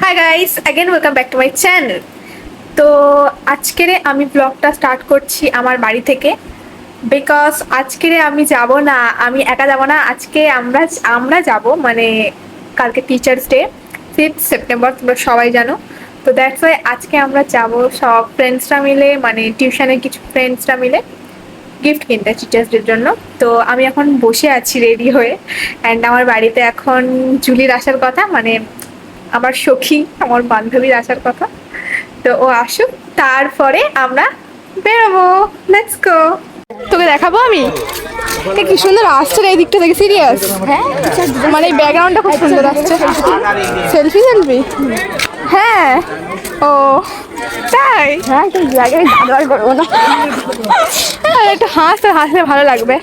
Hi guys, again welcome back to my channel. তো আজকের আমি ব্লগটা স্টার্ট করছি আমার বাড়ি থেকে, বিকজ আজকের আমি যাব না, আমি একা যাব না। আজকে আমরা যাব, মানে কালকে টিচার্স ডে, 5th সেপ্টেম্বর, তোমরা সবাই জানো। তো দ্যাটস ওয়াই আজকে আমরা যাব সব ফ্রেন্ডসরা মিলে, মানে টিউশনের কিছু ফ্রেন্ডসরা মিলে গিফট কিনতে টিচার্স ডের জন্য। তো আমি এখন বসে আছি রেডি হয়ে, অ্যান্ড আমার বাড়িতে এখন জুলির আসার কথা, মানে আমার সখী, আমার বান্ধবীর আসার কথা। তো ও আসুক, তারপরে আমরা বেরোবো। Let's go. তোকে দেখাবো আমি কি সুন্দর আসছে রে, এই দিকটা দেখে সিরিয়াস। হ্যাঁ, মানে এই ব্যাকগ্রাউন্ডটা খুব সুন্দর আসছে। সেলফি সেলফি হ্যাঁ। ও তাই? হ্যাঁ, একটু জায়গায় দাঁড়াবার করবো না, একটু হাসলে ভালো লাগবে।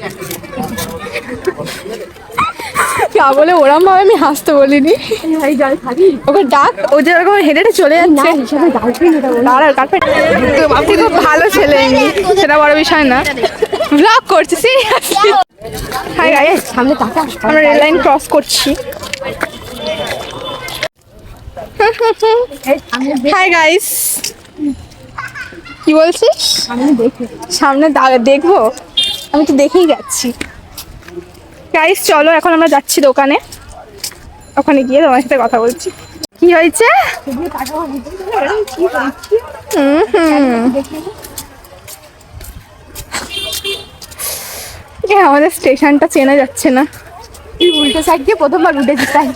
বলে ওরম ভাবে আমি হাসতে বলিনি। ওকে ডাক, ও যেরকম হেঁটে হেঁটে চলে যাচ্ছে। আপনি খুব ভালো ছেলে, সেটা বড় বিষয় না। ব্লগ করছি সিরিয়াসলি। হাই গাইস, সামনে টাকা, আমরা রেল লাইন ক্রস করছি। হাই গাইস, কি বলছিস? সামনে দেখবো? আমি তো দেখেই যাচ্ছি। গাইস চলো, এখন আমরা যাচ্ছি দোকানে, ওখানে গিয়ে তোমার সাথে কথা বলছি। কি হয়েছে? আমাদের স্টেশনটা চেনা যাচ্ছে না। উল্টো সাইড দিয়ে প্রথমবার উঠেছি, তাই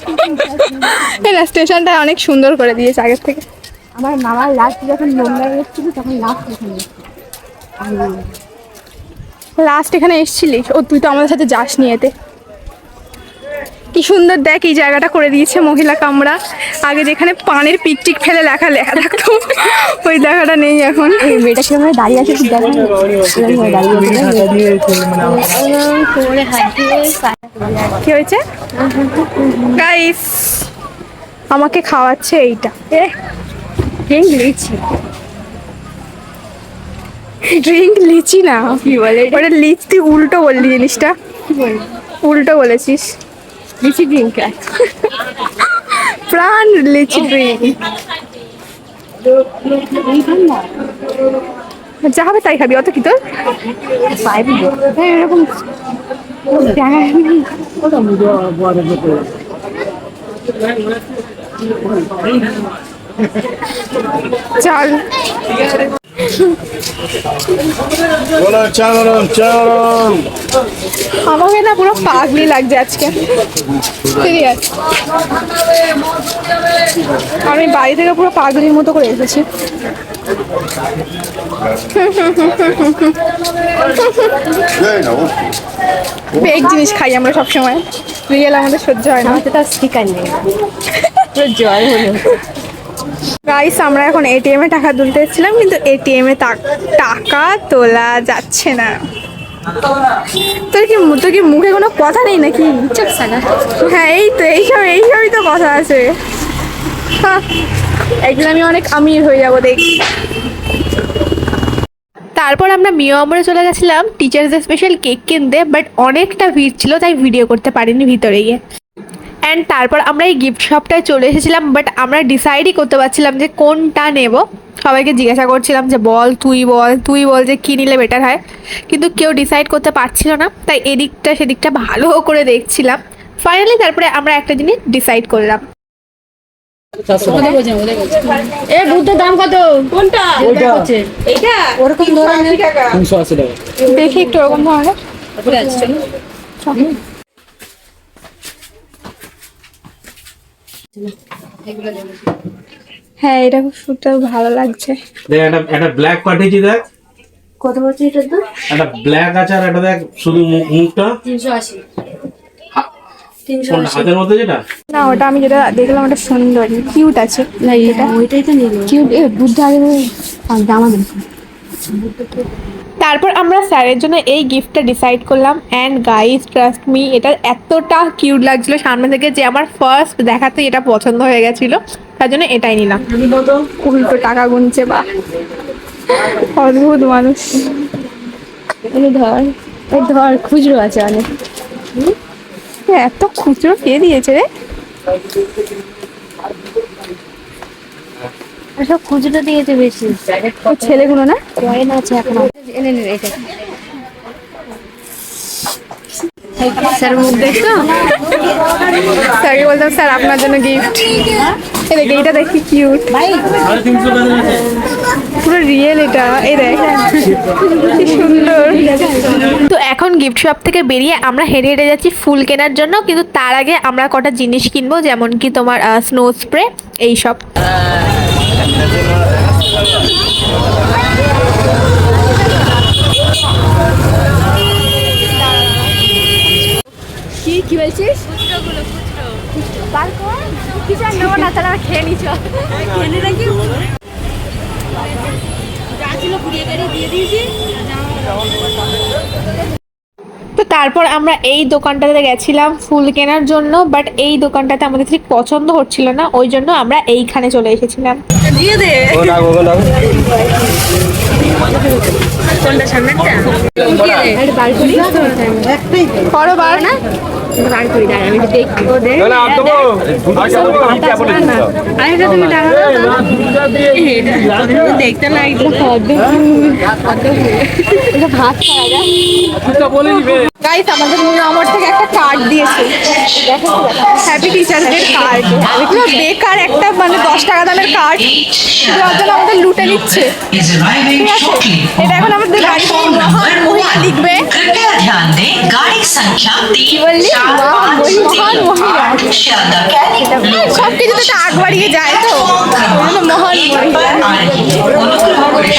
না? স্টেশনটা অনেক সুন্দর করে দিয়েছে আগের থেকে। আমার মামার লাস্ট যখন মুম্বাই এসেছিল তখন লাস্ট এখানে এসেছিলিস? ও তুই তো আমাদের সাথে যাসনি এতে। কি সুন্দর দেখ, এই জায়গাটা করে দিয়েছে মহিলা কামরা। আগে যেখানে পানের পিকটিক ফেলে লেখা থাকতো, ওই লেখাটা নেই এখন। এই মেয়েটা সেভাবে দাঁড়িয়ে আছে, কি হয়েছে গাইস? আমাকে খাওয়াচ্ছে এইটা, ড্রিঙ্ক লিচি না, কি বলে ওটা? লিচি। তুই উল্টো বললি জিনিসটা, উল্টো বলেছিস। লিচি ড্রিঙ্ক, প্রাণ লিচি ড্রিঙ্ক। যা হবে তাই খাবি, অত কি তোর? এরকম চল। আমাকে না পুরো পাগলি লাগছে আজকে, সিরিয়াস। আমি বাড়ি থেকে পুরো পাগলির মতো করে এসেছি। ফেক জিনিস খাই আমরা সবসময়, রিয়েল আমাদের সহ্য হয় না। জয় হলো। গাইস, আমরা এখন এটিএম এ টাকা তুলতে এসেছিলাম, কিন্তু এটিএম এ টাকা তোলা যাচ্ছে না। তোর কি মুখে কোনো কথা নেই নাকি? হ্যাঁ, এই তো এইসবই তো কথা আছে। একদিন আমি অনেক আমির হয়ে যাবো দেখি। তারপর আমরা মিয়ামরে চলে গেছিলাম টিচার্সদের স্পেশাল কেক কিনতে, বাট অনেকটা ভিড় ছিল তাই ভিডিও করতে পারিনি ভিতরে গিয়ে। অ্যান্ড তারপর আমরা এই গিফট শপটায় চলে এসেছিলাম, বাট আমরা ডিসাইডই করতে পারছিলাম যে কোনটা নেব। সবাইকে জিজ্ঞাসা করছিলাম যে তুই বল যে কী নিলে বেটার হয়, কিন্তু কেউ ডিসাইড করতে পারছিল না। তাই এদিকটা সেদিকটা ভালো করে দেখছিলাম। ফাইনালি তারপরে আমরা একটা জিনিস ডিসাইড করলাম। বুদ্ধের দাম কত? কোনটা? এইটা ওরকম ধরনের 380 টাকা। দেখি একটু ওরকম ধরনের। হ্যাঁ, এটা শুটটা ভালো লাগছে। দেখ, একটা ব্ল্যাক পাঠিয়েছি, দেখ কত বলছে এটা? তো একটা ব্ল্যাক আছে, আর একটা দেখ শুধু মুখটা 380। হাতের মধ্যে যেটা না, ওটা আমি যেটা দেখলাম ওটা সুন্দর, কিউট আছে। না, এটা ওইটাই তো নিল কিউট। বুদ্ধ আগে জামা দেন। তারপর আমরা স্যারের জন্য এই গিফটটা ডিসাইড করলাম, অ্যান্ড গাইস ট্রাস্ট মি, এটা এতটা কিউট লাগছিল সামনে থেকে যে আমার ফার্স্ট দেখাতে এটা পছন্দ হয়ে গেছিলো, তার জন্য এটাই নিলাম। উল্টো টাকা গুনছে, বা অদ্ভুত মানুষ। ধর খুচরো আছে অনেক। এত খুচরো কে দিয়েছে রে? সব খুচরো দিয়েছে বেশি। ছেলেগুলো না কয়েন আছে এখন। এনে নে এটা। স্যার মুখ দেখছো? স্যারকে বলতাম স্যার আপনার জন্য গিফট। এই দেখ এইটা দেখি কিউট, পুরো রিয়েল এটা। এই দেখ কি সুন্দর। তো এখন গিফট শপ থেকে বেরিয়ে আমরা হেঁটে হেঁটে যাচ্ছি ফুল কেনার জন্য, কিন্তু তার আগে আমরা কটা জিনিস কিনবো, যেমন কি তোমার স্নো স্প্রে এইসব। কি কি বলছিস? কিছু আর নেবো না, তাহলে আমরা খেয়ে নিচ্ছ। তো তারপর আমরা এই দোকানটাতে গেছিলাম ফুল কেনার জন্য, বাট এই দোকানটাতে আমাদের ঠিক পছন্দ হচ্ছিল না, ওই জন্য আমরা এইখানে চলে এসেছিলাম। করো বার না, বার করি দাঁড়া আমি দেখি। ও দেখ দেখতে লাগছে ভাত খাওয়া যায়। গাইস আমাদের আমার থেকে একটা কার্ড দিয়েছে, হ্যাপি টিচার্স ডে কার্ড। পুরো বেকার একটা মানে 10 টাকা দামের কার্ড, যার জন্য আমাদের লুটে নিচ্ছে। ঠিক আছে, এটা এখন আমাদের গাড়ি মহান মহিলা লিখবে। कृपया ध्यान दें गाड़ी संख्या 3 বললি মহান মহিলা, शानदार कैनिक সব কিছুতে তো আগ বাড়িয়ে যায়, তো ওই জন্য মহান মহিলা। অনুগ্রহ করে